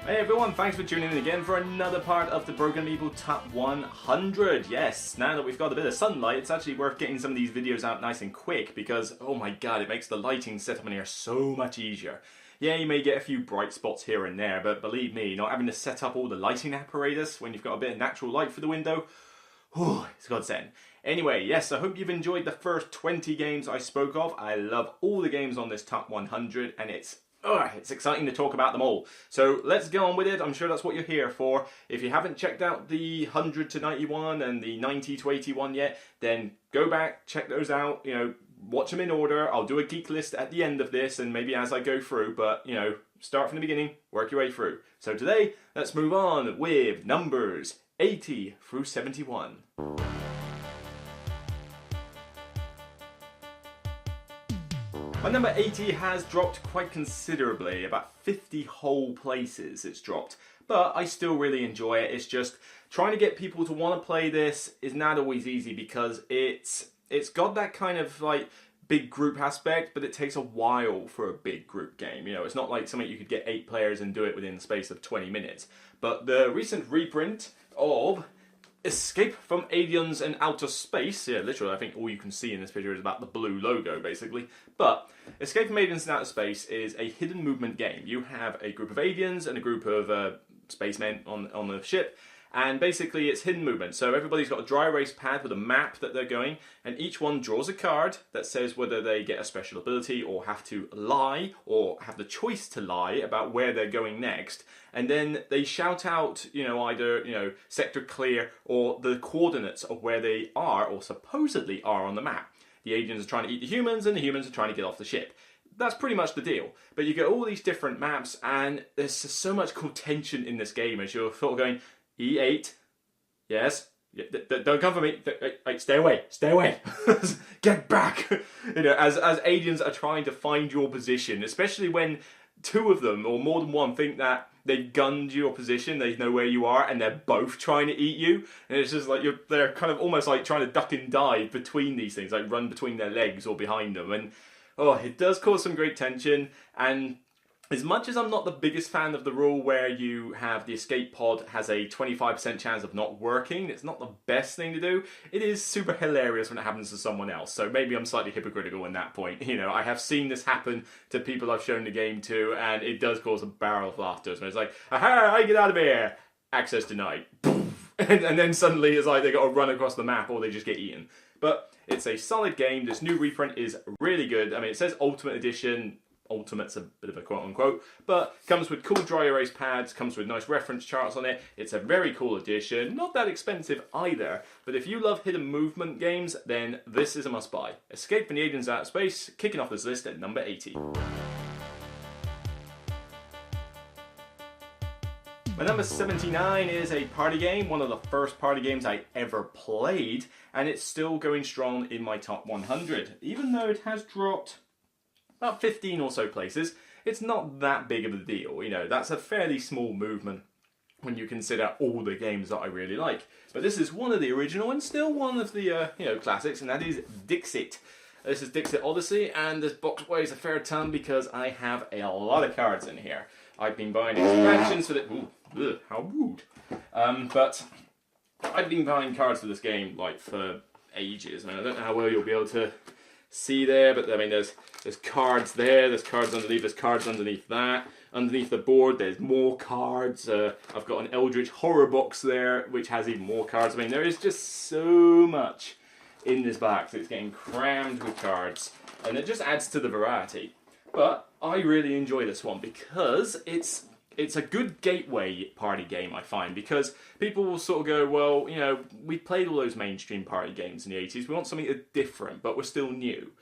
Hey everyone, thanks for tuning in again for another part of the Broken Meeple Top 100. Yes, now that we've got a bit of sunlight, it's actually worth getting some of these videos out nice and quick because, oh my god, it makes the lighting setup in here so much easier. Yeah, you may get a few bright spots here and there, but believe me, not having to set up all the lighting apparatus when you've got a bit of natural light through the window, it's godsend. Anyway, yes, I hope you've enjoyed the first 20 games I spoke of. I love all the games on this Top 100 and it's exciting to talk about them all. So let's get on with it. I'm sure that's what you're here for. If you haven't checked out the 100 to 91 and the 90 to 81 yet, then go back, check those out, watch them in order. I'll do a geek list at the end of this and maybe as I go through, but start from the beginning, work your way through. So today, let's move on with numbers 80 through 71. My number 80 has dropped quite considerably, about 50 whole places it's dropped. But I still really enjoy it. It's just trying to get people to want to play this is not always easy because it's got that kind of like big group aspect, but it takes a while for a big group game. It's not like something you could get 8 players and do it within the space of 20 minutes. But the recent reprint of Escape from Aliens and Outer Space. Yeah, literally, I think all you can see in this picture is about the blue logo, basically. But Escape from Aliens and Outer Space is a hidden movement game. You have a group of aliens and a group of spacemen on the ship, and basically it's hidden movement. So everybody's got a dry erase pad with a map that they're going, and each one draws a card that says whether they get a special ability or have to lie, or have the choice to lie about where they're going next. And then they shout out, either, sector clear or the coordinates of where they are or supposedly are on the map. The aliens are trying to eat the humans and the humans are trying to get off the ship. That's pretty much the deal. But you get all these different maps and there's just so much cool tension in this game as you're sort of going, E8, yes, don't come for me, stay away, get back. As aliens are trying to find your position, especially when 2 of them or more than one think that they've gunned your position, they know where you are, and they're both trying to eat you. And it's just like they're kind of almost like trying to duck and dive between these things, like run between their legs or behind them. And it does cause some great tension. And as much as I'm not the biggest fan of the rule where you have the escape pod has a 25% chance of not working, it's not the best thing to do, it is super hilarious when it happens to someone else. So maybe I'm slightly hypocritical in that point. I have seen this happen to people I've shown the game to, and it does cause a barrel of laughter. So it's like, aha, get out of here! Access denied. And then suddenly it's like they got to run across the map or they just get eaten. But it's a solid game. This new reprint is really good. I mean, it says Ultimate Edition. Ultimate's a bit of a quote-unquote, but comes with cool dry erase pads, comes with nice reference charts on it. It's a very cool edition, not that expensive either, but if you love hidden movement games, then this is a must-buy. Escape from the Aliens Outer Space, kicking off this list at number 80. My number 79 is a party game, one of the first party games I ever played, and it's still going strong in my top 100, even though it has dropped about 15 or so places. It's not that big of a deal, that's a fairly small movement when you consider all the games that I really like. But this is one of the original and still one of the, classics, and that is Dixit. This is Dixit Odyssey, and this box weighs a fair ton because I have a lot of cards in here. I've been buying expansions for the... Ooh, how rude. But I've been buying cards for this game, for ages. I don't know how well you'll be able to see there, but I mean, there's cards there, there's cards underneath, there's cards underneath that. Underneath the board, there's more cards. I've got an Eldritch Horror box there, which has even more cards. I mean, there is just so much in this box. It's getting crammed with cards, and it just adds to the variety. But I really enjoy this one because it's a good gateway party game, I find, because people will sort of go, well, we played all those mainstream party games in the 80s, we want something different, but we're still new.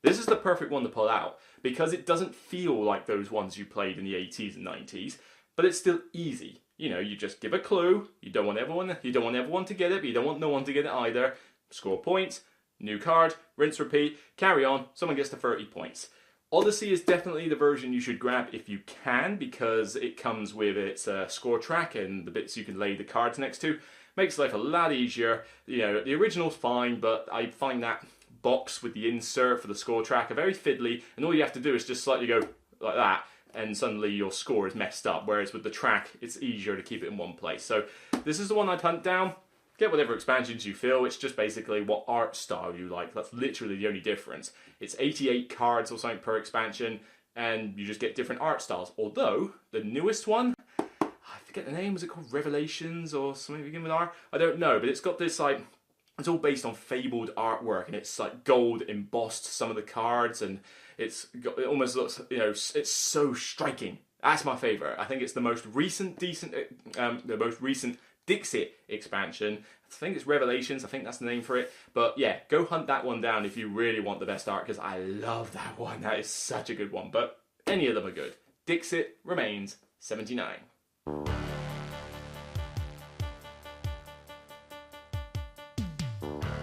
This is the perfect one to pull out, because it doesn't feel like those ones you played in the 80s and 90s, but it's still easy. You just give a clue, you don't want everyone to get it, but you don't want no one to get it either. Score points, new card, rinse, repeat, carry on, someone gets to 30 points. Odyssey is definitely the version you should grab if you can, because it comes with its score track and the bits you can lay the cards next to. Makes life a lot easier. The original's fine, but I find that box with the insert for the score track are very fiddly, and all you have to do is just slightly go like that, and suddenly your score is messed up, whereas with the track, it's easier to keep it in one place. So this is the one I'd hunt down. Get whatever expansions you feel. It's just basically what art style you like. That's literally the only difference. It's 88 cards or something per expansion, and you just get different art styles. Although, the newest one, I forget the name, was it called Revelations or something beginning with R? I don't know, but it's got this like, it's all based on fabled artwork, and it's like gold embossed some of the cards, and it almost looks, you know, it's so striking. That's my favourite. I think it's the most recent Dixit expansion. I think it's Revelations, I think that's the name for it. But yeah, go hunt that one down if you really want the best art, because I love that one. That is such a good one. But any of them are good. Dixit remains 79.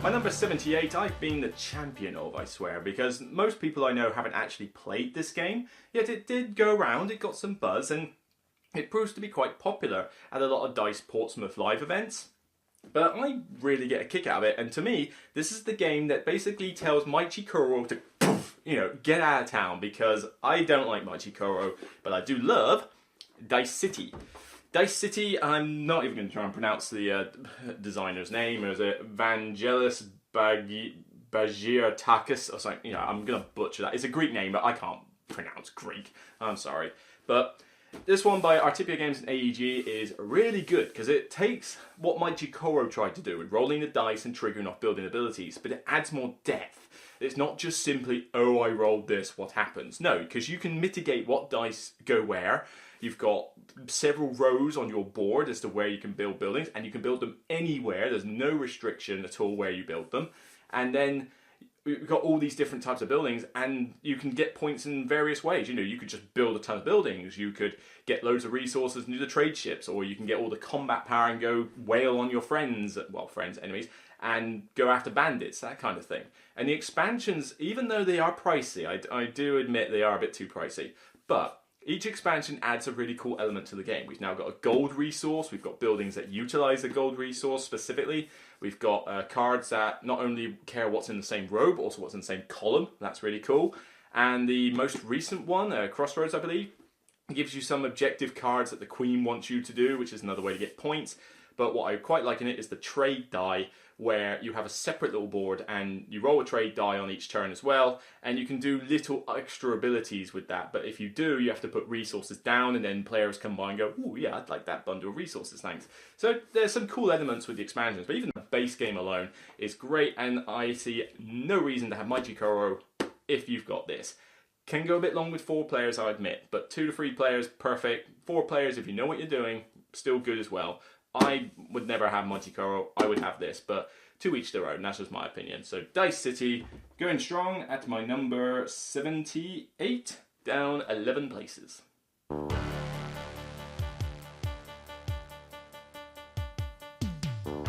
My number 78, I've been the champion of, I swear, because most people I know haven't actually played this game, yet it did go around, it got some buzz, and it proves to be quite popular at a lot of DICE Portsmouth live events. But I really get a kick out of it, and to me, this is the game that basically tells Maichi Koro to, you know, get out of town, because I don't like Maichi Koro, but I do love Dice City. Dice City, I'm not even going to try and pronounce the designer's name. Is it Vangelis Bagirtakis or something? You know, I'm going to butcher that. It's a Greek name, but I can't pronounce Greek. I'm sorry. But this one by Artipia Games and AEG is really good because it takes what Maichi Koro tried to do with rolling the dice and triggering off building abilities, but it adds more depth. It's not just simply, oh, I rolled this, what happens? No, because you can mitigate what dice go where. You've got several rows on your board as to where you can build buildings, and you can build them anywhere. There's no restriction at all where you build them. And then you've got all these different types of buildings, and you can get points in various ways. You know, you could just build a ton of buildings. You could get loads of resources and do the trade ships, or you can get all the combat power and go wail on your friends, well, friends, enemies, and go after bandits, that kind of thing. And the expansions, even though they are pricey, I do admit they are a bit too pricey, but each expansion adds a really cool element to the game. We've now got a gold resource, we've got buildings that utilize the gold resource specifically, we've got cards that not only care what's in the same row, but also what's in the same column. That's really cool. And the most recent one, Crossroads I believe, gives you some objective cards that the Queen wants you to do, which is another way to get points. But what I quite like in it is the trade die, where you have a separate little board and you roll a trade die on each turn as well, and you can do little extra abilities with that. But if you do, you have to put resources down, and then players come by and go, oh yeah, I'd like that bundle of resources, thanks. So there's some cool elements with the expansions, but even the base game alone is great, and I see no reason to have Maichi Koro if you've got this. Can go a bit long with 4 players, I admit, but 2 to 3 players, perfect. 4 players, if you know what you're doing, still good as well. I would never have Maichi Koro, I would have this, but to each their own, that's just my opinion. So Dice City, going strong at my number 78, down 11 places.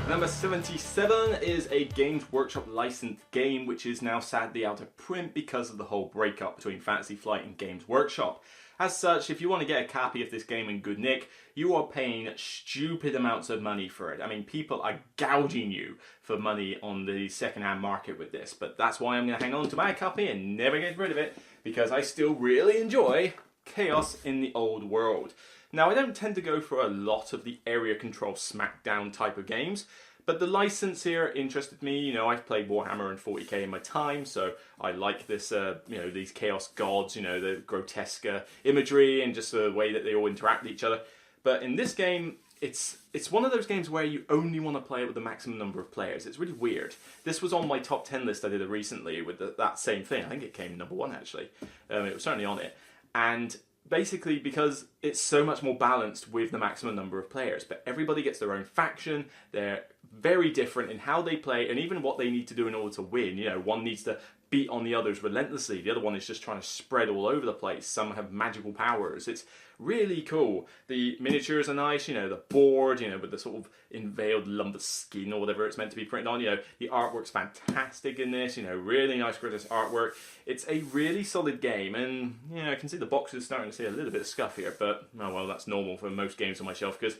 Number 77 is a Games Workshop licensed game, which is now sadly out of print because of the whole breakup between Fantasy Flight and Games Workshop. As such, if you want to get a copy of this game in good nick, you are paying stupid amounts of money for it. I mean, people are gouging you for money on the second-hand market with this, but that's why I'm going to hang on to my copy and never get rid of it, because I still really enjoy Chaos in the Old World. Now, I don't tend to go for a lot of the area control smackdown type of games, but the license here interested me. You know, I've played Warhammer and 40k in my time, so I like this, you know, these chaos gods, you know, the grotesque imagery and just the way that they all interact with each other. But in this game, it's one of those games where you only want to play it with the maximum number of players. It's really weird. This was on my top 10 list I did recently with that same thing. I think it came number 1 actually. It was certainly on it. And basically because it's so much more balanced with the maximum number of players, but everybody gets their own faction. They're very different in how they play and even what they need to do in order to win. You know, one needs to beat on the others relentlessly. The other one is just trying to spread all over the place. Some have magical powers. It's really cool. The miniatures are nice, you know, the board, you know, with the sort of unveiled lumber skin or whatever it's meant to be printed on. You know, the artwork's fantastic in this, you know, really nice British artwork. It's a really solid game, and, you know, I can see the box is starting to see a little bit of scuff here, but, oh well, that's normal for most games on my shelf, because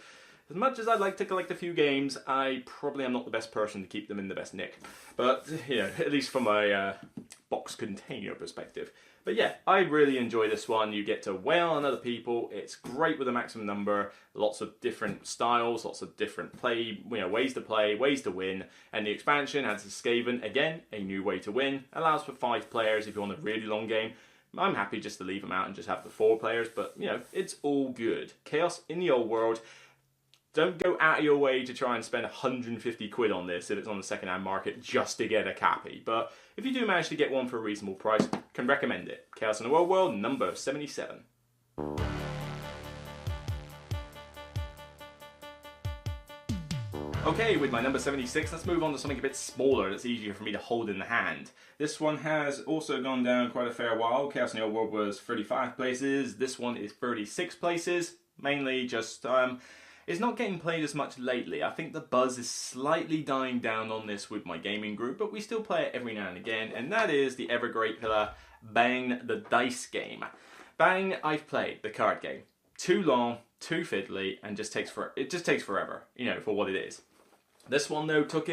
as much as I'd like to collect a few games, I probably am not the best person to keep them in the best nick. But, you know, at least for my box container perspective. But yeah, I really enjoy this one. You get to wail on other people. It's great with a maximum number, lots of different styles, lots of different ways to play, ways to win. And the expansion adds a Skaven, again, a new way to win. Allows for 5 players if you want a really long game. I'm happy just to leave them out and just have the 4 players, but it's all good. Chaos in the old world. Don't go out of your way to try and spend 150 quid on this if it's on the second-hand market just to get a copy. But if you do manage to get one for a reasonable price, can recommend it. Chaos in the Old World, number 77. Okay, with my number 76, let's move on to something a bit smaller that's easier for me to hold in the hand. This one has also gone down quite a fair while. Chaos in the Old World was 35 places. This one is 36 places. Mainly just, it's not getting played as much lately. I think the buzz is slightly dying down on this with my gaming group, but we still play it every now and again, and that is the ever great killer Bang the Dice game. Bang, I've played the card game. Too long, too fiddly, and it just takes forever, for what it is. This one though put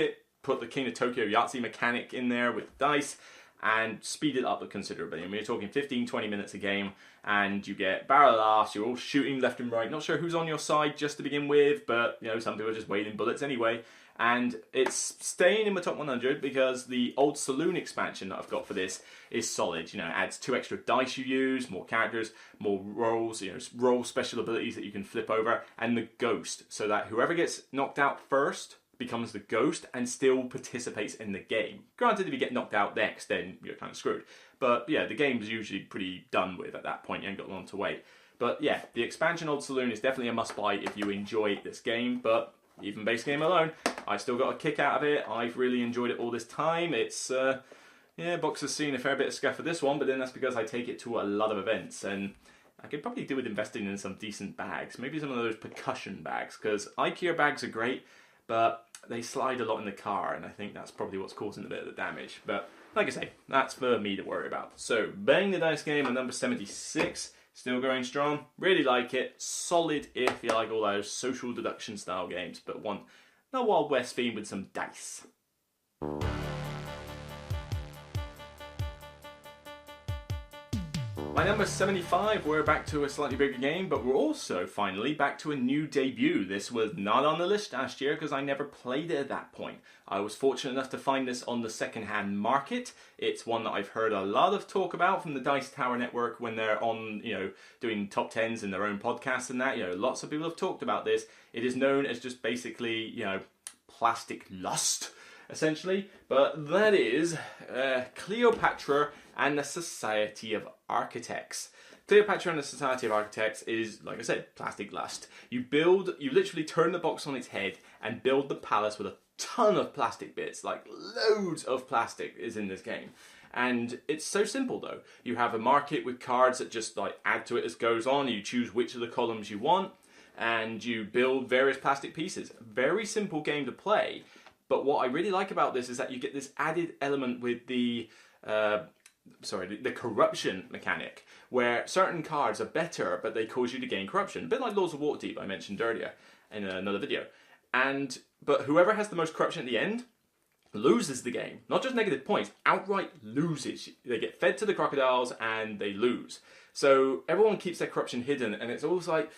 the King of Tokyo Yahtzee mechanic in there with dice, and speed it up considerably. I mean, you're talking 15-20 minutes a game, and you get barrel laughs, you're all shooting left and right, not sure who's on your side just to begin with, but some people are just waiting bullets anyway. And it's staying in the top 100 because the Old Saloon expansion that I've got for this is solid. It adds 2 extra dice you use, more characters, more rolls, roll special abilities that you can flip over, and the ghost, so that whoever gets knocked out first becomes the ghost and still participates in the game. Granted, if you get knocked out next, then you're kind of screwed. But yeah, the game's usually pretty done with at that point. You ain't got long to wait. But yeah, the expansion Old Saloon is definitely a must-buy if you enjoy this game. But even base game alone, I still got a kick out of it. I've really enjoyed it all this time. It's, box has seen a fair bit of scuff for this one, but then that's because I take it to a lot of events. And I could probably do with investing in some decent bags. Maybe some of those percussion bags, because IKEA bags are great, but they slide a lot in the car, and I think that's probably what's causing a bit of the damage. But like I say, that's for me to worry about. So, Bang the Dice game at number 76, still going strong. Really like it. Solid if you like all those social deduction style games, but want a Wild West theme with some dice. My number 75, we're back to a slightly bigger game, but we're also finally back to a new debut. This was not on the list last year because I never played it at that point. I was fortunate enough to find this on the second-hand market. It's one that I've heard a lot of talk about from the Dice Tower Network when they're on, doing top 10s in their own podcasts and that. Lots of people have talked about this. It is known as just basically, plastic lust, essentially. But that is Cleopatra and the Society of Architects. Cleopatra and the Society of Architects is, like I said, plastic lust. You literally turn the box on its head and build the palace with a ton of plastic bits, like loads of plastic is in this game. And it's so simple though. You have a market with cards that just add to it as goes on. You choose which of the columns you want, and you build various plastic pieces. Very simple game to play. But what I really like about this is that you get this added element with the corruption mechanic, where certain cards are better, but they cause you to gain corruption. A bit like Lords of Waterdeep I mentioned earlier in another video. But whoever has the most corruption at the end loses the game. Not just negative points, outright loses. They get fed to the crocodiles and they lose. So everyone keeps their corruption hidden, and it's always like,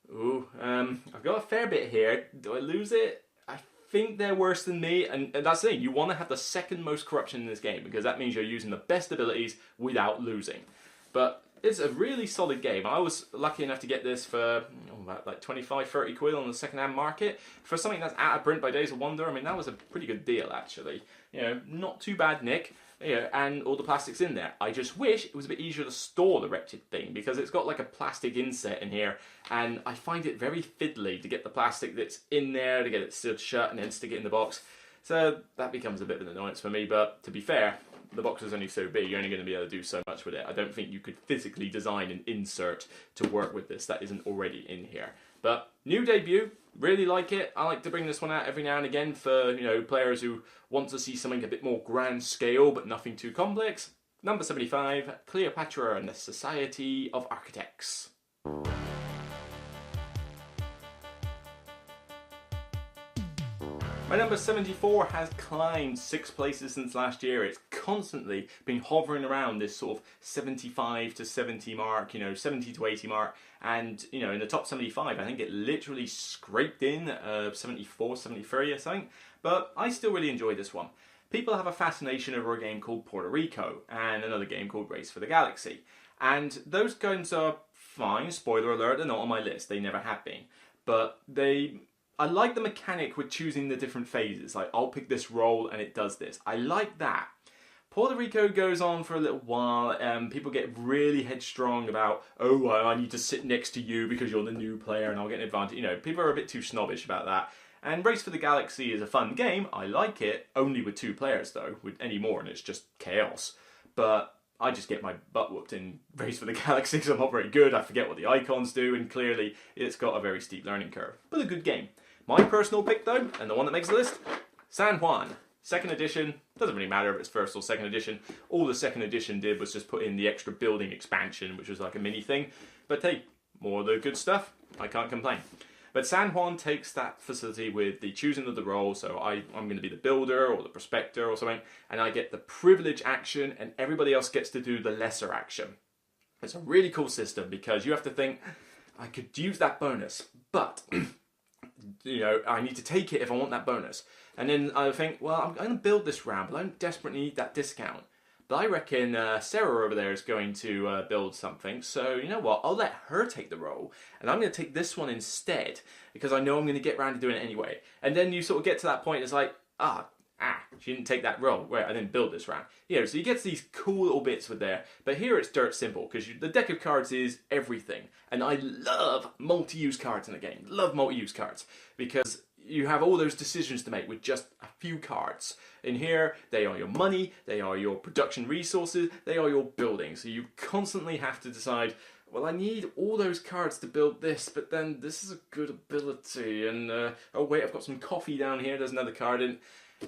ooh, I've got a fair bit here. Do I lose it? I think they're worse than me, and that's the thing. You want to have the second most corruption in this game, because that means you're using the best abilities without losing. But it's a really solid game. I was lucky enough to get this for about 25-30 quid on the second-hand market. For something that's out of print by Days of Wonder, I mean, that was a pretty good deal, actually. Not too bad, Nick. And all the plastic's in there. I just wish it was a bit easier to store the wretched thing, because it's got like a plastic inset in here, and I find it very fiddly to get the plastic that's in there, to get it sealed shut and then stick it in the box. So that becomes a bit of an annoyance for me, but to be fair, the box is only so big, you're only going to be able to do so much with it. I don't think you could physically design an insert to work with this that isn't already in here. But new debut, really like it. I like to bring this one out every now and again for, players who want to see something a bit more grand scale but nothing too complex. Number 75, Cleopatra and the Society of Architects. My number 74 has climbed 6 places since last year. It's constantly been hovering around this sort of 75 to 70 mark, 70 to 80 mark. And, in the top 75, I think it literally scraped in 74, 73 or something. But I still really enjoy this one. People have a fascination over a game called Puerto Rico and another game called Race for the Galaxy. And those games are fine, spoiler alert, they're not on my list, they never have been. But I like the mechanic with choosing the different phases, like I'll pick this role and it does this. I like that. Puerto Rico goes on for a little while, people get really headstrong about, oh, well, I need to sit next to you because you're the new player and I'll get an advantage. People are a bit too snobbish about that. And Race for the Galaxy is a fun game, I like it, only with 2 players though, with any more and it's just chaos. But I just get my butt whooped in Race for the Galaxy because I'm not very good, I forget what the icons do, and clearly it's got a very steep learning curve. But a good game. My personal pick though, and the one that makes the list, San Juan. 2nd edition, doesn't really matter if it's 1st or 2nd edition. All the 2nd edition did was just put in the extra building expansion, which was like a mini thing. But hey, more of the good stuff, I can't complain. But San Juan takes that facility with the choosing of the role, so I'm going to be the builder or the prospector or something, and I get the privilege action and everybody else gets to do the lesser action. It's a really cool system because you have to think, I could use that bonus, but I need to take it if I want that bonus. And then I think, well, I'm going to build this round, but I don't desperately need that discount. But I reckon Sarah over there is going to build something, so you know what, I'll let her take the role, and I'm going to take this one instead, because I know I'm going to get around to doing it anyway. And then you sort of get to that point, it's like, she didn't take that role, wait, I didn't build this round. So you get these cool little bits with there, but here it's dirt simple, because the deck of cards is everything. And I love multi-use cards in the game, love multi-use cards, because you have all those decisions to make with just a few cards. In here, they are your money, they are your production resources, they are your building. So you constantly have to decide, well, I need all those cards to build this, but then this is a good ability, and oh wait, I've got some coffee down here, there's another card, and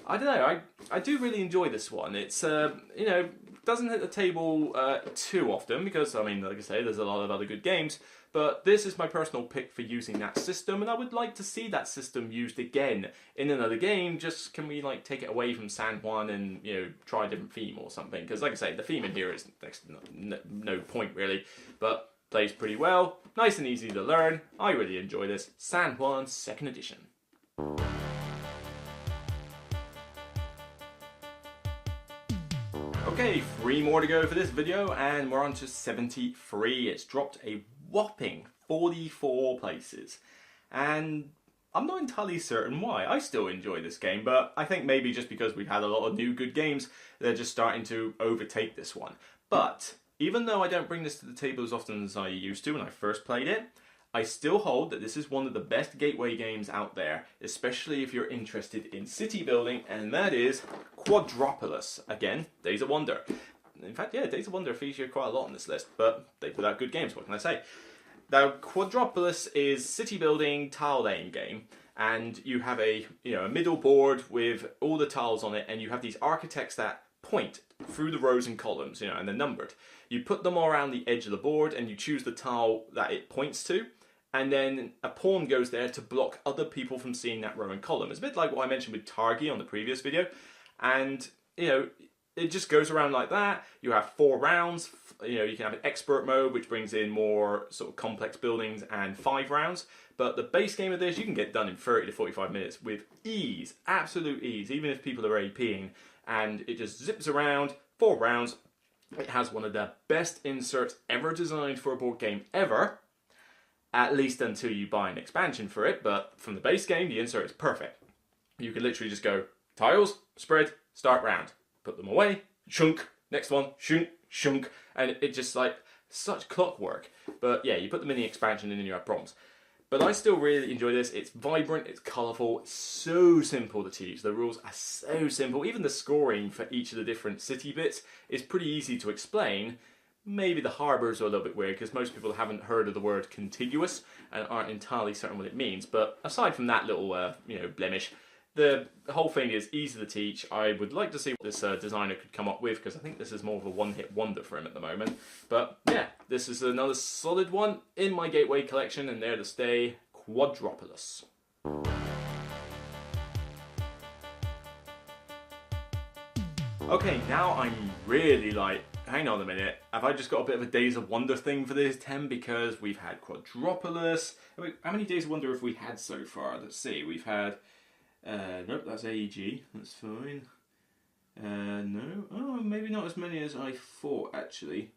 I don't know, I do really enjoy this one. It's, doesn't hit the table too often, because, like I say, there's a lot of other good games, but this is my personal pick for using that system, and I would like to see that system used again in another game. Just, can we, take it away from San Juan and, try a different theme or something? Because, like I say, the theme in here is no point, really, but plays pretty well, nice and easy to learn. I really enjoy this. San Juan 2nd edition. Okay, 3 more to go for this video, and we're on to 73. It's dropped a whopping 44 places, and I'm not entirely certain why. I still enjoy this game, but I think maybe just because we've had a lot of new good games, they're just starting to overtake this one. But even though I don't bring this to the table as often as I used to when I first played it, I still hold that this is one of the best gateway games out there, especially if you're interested in city building, and that is Quadropolis. Again, Days of Wonder. In fact, yeah, Days of Wonder feature quite a lot on this list, but they put out good games, what can I say? Now, Quadropolis is city building tile laying game, and you have a middle board with all the tiles on it, and you have these architects that point through the rows and columns, and they're numbered. You put them all around the edge of the board, and you choose the tile that it points to, and then a pawn goes there to block other people from seeing that row and column. It's a bit like what I mentioned with Targi on the previous video, and it just goes around like that. You have 4 rounds. You can have an expert mode, which brings in more sort of complex buildings, and 5 rounds. But the base game of this, you can get done in 30 to 45 minutes with ease, absolute ease, even if people are APing. And it just zips around, 4 rounds. It has one of the best inserts ever designed for a board game ever. At least until you buy an expansion for it, but from the base game, the insert is perfect. You can literally just go, tiles, spread, start round. Put them away, shunk, next one, shunk, shunk, and it just such clockwork. But yeah, you put them in the expansion and then you have problems. But I still really enjoy this. It's vibrant, it's colourful, it's so simple to teach. The rules are so simple. Even the scoring for each of the different city bits is pretty easy to explain. Maybe the harbours are a little bit weird because most people haven't heard of the word contiguous and aren't entirely certain what it means. But aside from that little blemish, the whole thing is easy to teach. I would like to see what this designer could come up with, because I think this is more of a one-hit wonder for him at the moment. But yeah, this is another solid one in my Gateway collection, and there to stay, Quadropolis. Okay, now I'm really like, hang on a minute, have I just got a bit of a Days of Wonder thing for this 10 because we've had Quadropolis. How many Days of Wonder have we had so far? Let's see, we've had, nope, that's AEG, that's fine. No, oh, maybe not as many as I thought actually.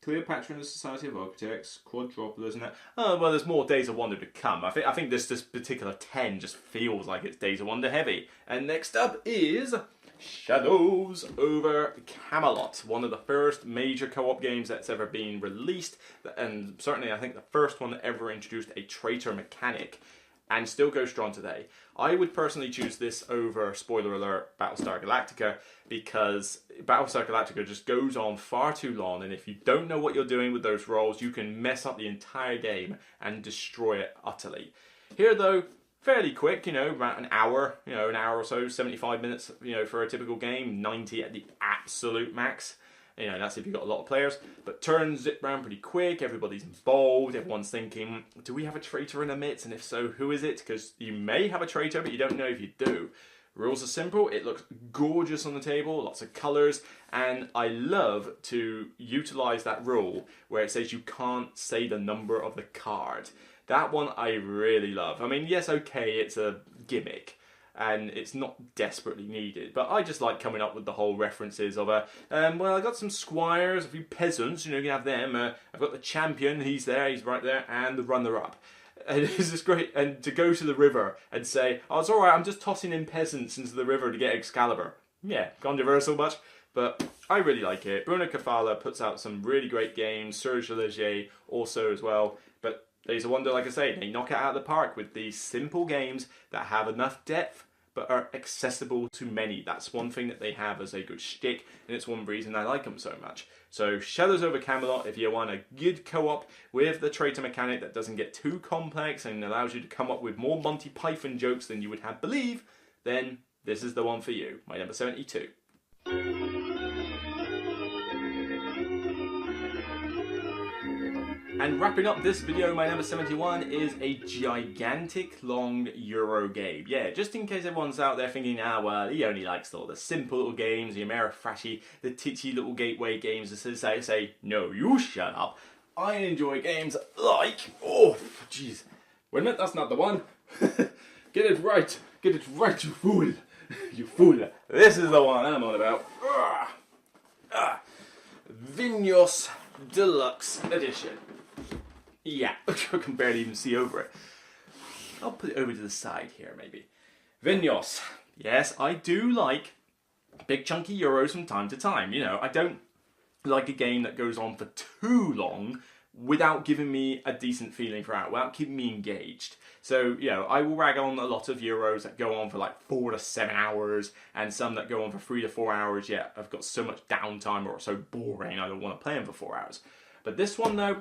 Cleopatra and the Society of Architects, Quadropolis and that. Oh, well, there's more Days of Wonder to come. I think this particular 10 just feels like it's Days of Wonder heavy. And next up is Shadows over Camelot, one of the first major co-op games that's ever been released, and certainly I think the first one that ever introduced a traitor mechanic, and still goes strong today. I would personally choose this over, spoiler alert, Battlestar Galactica, because Battlestar Galactica just goes on far too long, and if you don't know what you're doing with those rolls, you can mess up the entire game and destroy it utterly. Here though, fairly quick, about an hour or so, 75 minutes, for a typical game, 90 at the absolute max. That's if you've got a lot of players. But turns zip round pretty quick, everybody's involved, everyone's thinking, do we have a traitor in the midst? And if so, who is it? Because you may have a traitor, but you don't know if you do. Rules are simple, it looks gorgeous on the table, lots of colours, and I love to utilise that rule where it says you can't say the number of the card. That one I really love. I mean, yes, okay, it's a gimmick, and it's not desperately needed, but I just like coming up with the whole references of well, I got some squires, a few peasants, you can have them. I've got the champion, he's there, he's right there, and the runner-up. And it's just great, and to go to the river and say, oh, it's alright, I'm just tossing in peasants into the river to get Excalibur. Yeah, controversial much, but I really like it. Bruno Cafala puts out some really great games, Serge Leger also as well, but Days of Wonder, like I say, they knock it out of the park with these simple games that have enough depth but are accessible to many. That's one thing that they have as a good shtick, and it's one reason I like them so much. So Shadows over Camelot, if you want a good co-op with the traitor mechanic that doesn't get too complex and allows you to come up with more Monty Python jokes than you would have believe, then this is the one for you. My number 72. And wrapping up this video, my number 71 is a gigantic long Euro game. Yeah, just in case everyone's out there thinking, well, he only likes all the simple little games, the Amerifrashy, the titty little gateway games. I say, no, you shut up. I enjoy games like, oh, jeez. Wait a minute, that's not the one. Get it right, you fool. You fool. This is the one I'm on about. Vinhos Deluxe Edition. Yeah, I can barely even see over it. I'll put it over to the side here, maybe. Vinhos. Yes, I do like big chunky Euros from time to time. I don't like a game that goes on for too long without giving me a decent feeling throughout, without keeping me engaged. So, I will rag on a lot of Euros that go on for like 4 to 7 hours, and some that go on for 3 to 4 hours, yet I've got so much downtime or it's so boring I don't want to play them for 4 hours. But this one though,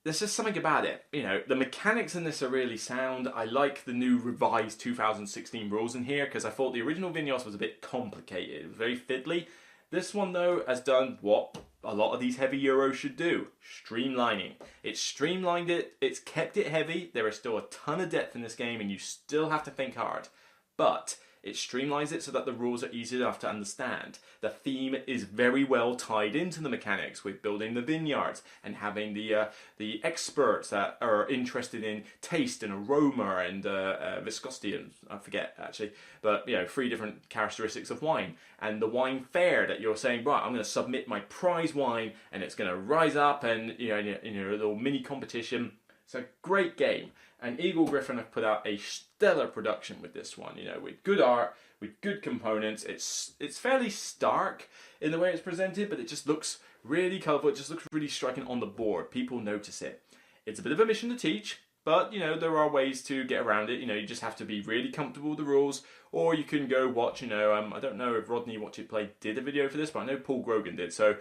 there's just something about it. The mechanics in this are really sound. I like the new revised 2016 rules in here because I thought the original Vinhos was a bit complicated. It was very fiddly. This one though has done what a lot of these heavy Euros should do. Streamlining. It's streamlined it, it's kept it heavy. There is still a ton of depth in this game and you still have to think hard. But it streamlines it so that the rules are easy enough to understand. The theme is very well tied into the mechanics with building the vineyards and having the experts that are interested in taste and aroma and viscosity and I forget actually, but 3 different characteristics of wine. And the wine fair that you're saying, right, I'm going to submit my prize wine and it's going to rise up and in a little mini competition. It's a great game. And Eagle Griffin have put out a stellar production with this one, with good art, with good components. It's fairly stark in the way it's presented, but it just looks really colourful. It just looks really striking on the board. People notice it. It's a bit of a mission to teach, but there are ways to get around it. You just have to be really comfortable with the rules, or you can go watch. I don't know if Rodney Watch It Play did a video for this, but I know Paul Grogan did. So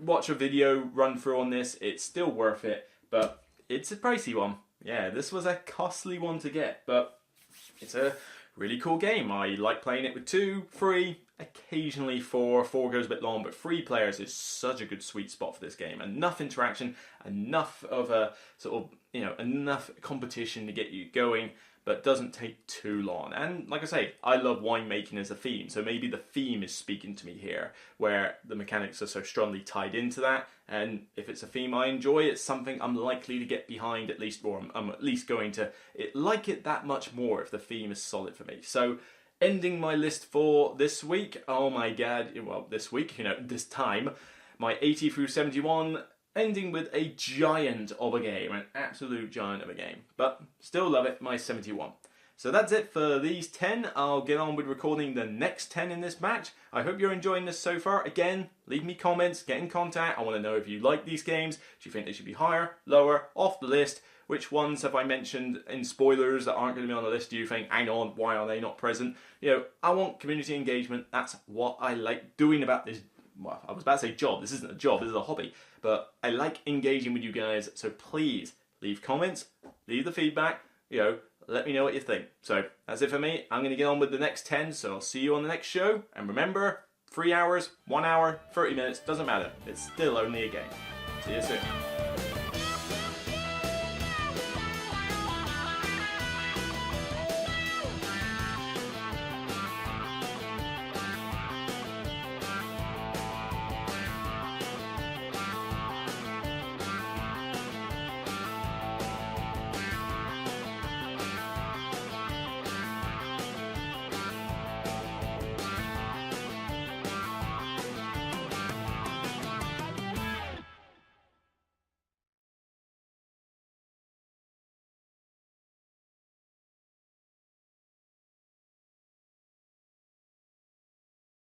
watch a video run through on this. It's still worth it, but it's a pricey one. Yeah, this was a costly one to get, but it's a really cool game. I like playing it with 2, 3, occasionally 4. 4 goes a bit long, but 3 players is such a good sweet spot for this game. Enough interaction, enough of a enough competition to get you going. but doesn't take too long. And like I say, I love winemaking as a theme, so maybe the theme is speaking to me here, where the mechanics are so strongly tied into that. And if it's a theme I enjoy, it's something I'm likely to get behind at least, or I'm at least going to like it that much more if the theme is solid for me. So ending my list for this week, oh my god, well, this week, this time, my 80 through 71, ending with a giant of a game, an absolute giant of a game. But still love it, my 71. So that's it for these 10. I'll get on with recording the next 10 in this match. I hope you're enjoying this so far. Again, leave me comments, get in contact. I want to know if you like these games. Do you think they should be higher, lower, off the list? Which ones have I mentioned in spoilers that aren't going to be on the list? Do you think, hang on, why are they not present? I want community engagement. That's what I like doing about this. Well, I was about to say job. This isn't a job, this is a hobby. But I like engaging with you guys, so please leave comments, leave the feedback, let me know what you think. So that's it for me. I'm going to get on with the next 10, so I'll see you on the next show. And remember, 3 hours, 1 hour, 30 minutes, doesn't matter. It's still only a game. See you soon.